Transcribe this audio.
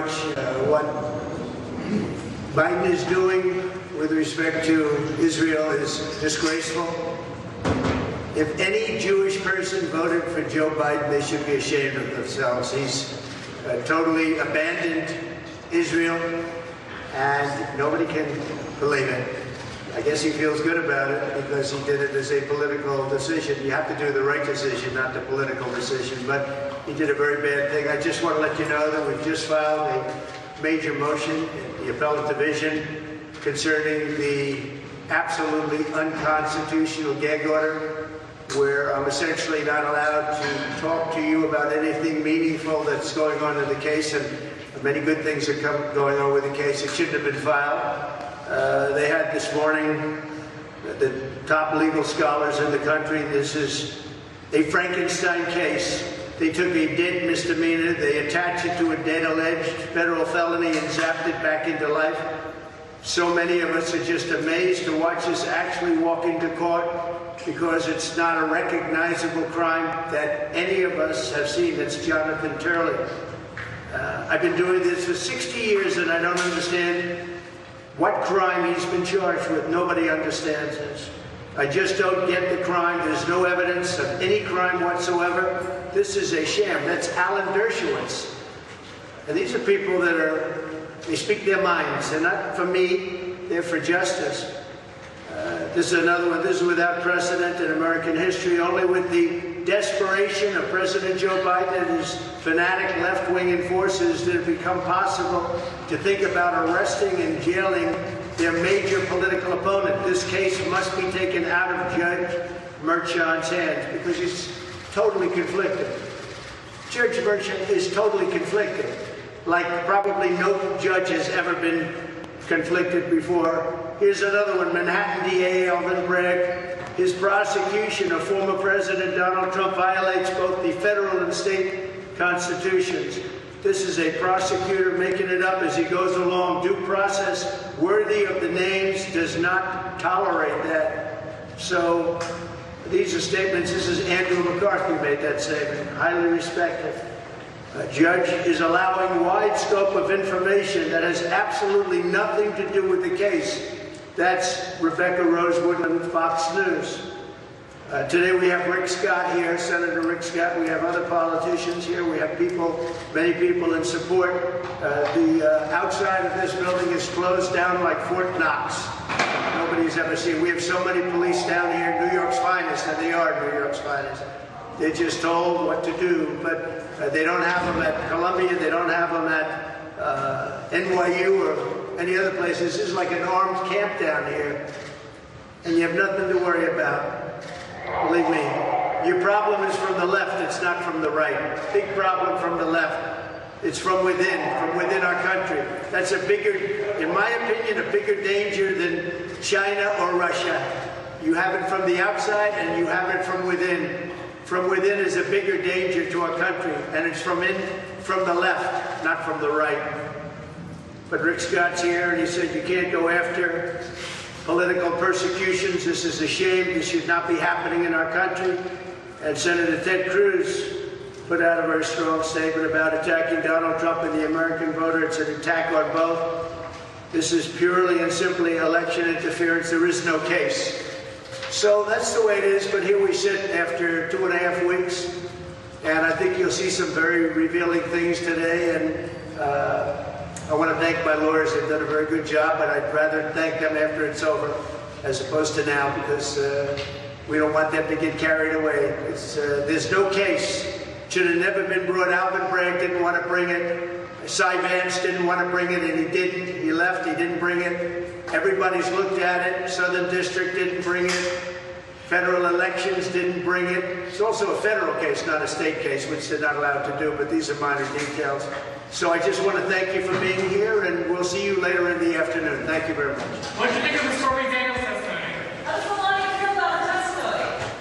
much. What Biden is doing with respect to Israel is disgraceful. If any Jewish person voted for Joe Biden, they should be ashamed of themselves. He's totally abandoned Israel, and nobody can believe it. I guess he feels good about it because he did it as a political decision. You have to do the right decision, not the political decision. But he did a very bad thing. I just want to let you know that we've just filed a major motion in the appellate division concerning the absolutely unconstitutional gag order, where I'm essentially not allowed to talk to you about anything meaningful that's going on in the case, and many good things are going on with the case. It shouldn't have been filed. They had this morning the top legal scholars in the country. This is a Frankenstein case. They took a dead misdemeanor, they attached it to a dead alleged federal felony and zapped it back into life. So many of us are just amazed to watch this actually walk into court, because it's not a recognizable crime that any of us have seen. It's Jonathan Turley. I've been doing this for 60 years and I don't understand what crime he's been charged with. Nobody understands this. I just don't get the crime. There's no evidence of any crime whatsoever. This is a sham. That's Alan Dershowitz. And these are people that they speak their minds. They're not for me, they're for justice. This is another one. This is without precedent in American history. Only with the desperation of President Joe Biden and his fanatic left-wing enforcers did it become possible to think about arresting and jailing their major political opponent. This case must be taken out of Judge Merchan's hands because he's totally conflicted. Judge Merchan is totally conflicted, like probably no judge has ever been conflicted before. Here's another one, Manhattan DA Alvin Bragg. His prosecution of former President Donald Trump violates both the federal and state constitutions. This is a prosecutor making it up as he goes along. Due process worthy of the names does not tolerate that. So these are statements. This is Andrew McCarthy made that statement, highly respected. A judge is allowing wide scope of information that has absolutely nothing to do with the case. That's Rebecca Rosewood on Fox News. Today we have Rick Scott here, Senator Rick Scott. We have other politicians here. We have people, many people in support. The outside of this building is closed down like Fort Knox. Nobody's ever seen. We have so many police down here, New York's finest, and they are New York's finest. They're just told what to do, but they don't have them at Columbia. They don't have them at NYU or any other places. This is like an armed camp down here, and you have nothing to worry about. Believe me, your problem is from the left, it's not from the right. Big problem from the left. It's from within our country. That's a bigger, in my opinion, a bigger danger than China or Russia. You have it from the outside and you have it from within. From within is a bigger danger to our country, and it's from the left, not from the right. But Rick Scott's here, and he said you can't go after political persecutions. This is a shame. This should not be happening in our country. And Senator Ted Cruz put out a very strong statement about attacking Donald Trump and the American voter. It's an attack on both. This is purely and simply election interference. There is no case. So that's the way it is, but here we sit after 2.5 weeks, and I think you'll see some very revealing things today, and I want to thank my lawyers. They've done a very good job, but I'd rather thank them after it's over as opposed to now, because we don't want them to get carried away. There's no case. Should have never been brought. Alvin Bragg didn't want to bring it. Cy Vance didn't want to bring it, and he didn't. He left. He didn't bring it. Everybody's looked at it. Southern District didn't bring it. Federal elections didn't bring it. It's also a federal case, not a state case, which they're not allowed to do, but these are minor details. So I just want to thank you for being here, and we'll see you later in the afternoon. Thank you very much. What did you think of the story, Daniel?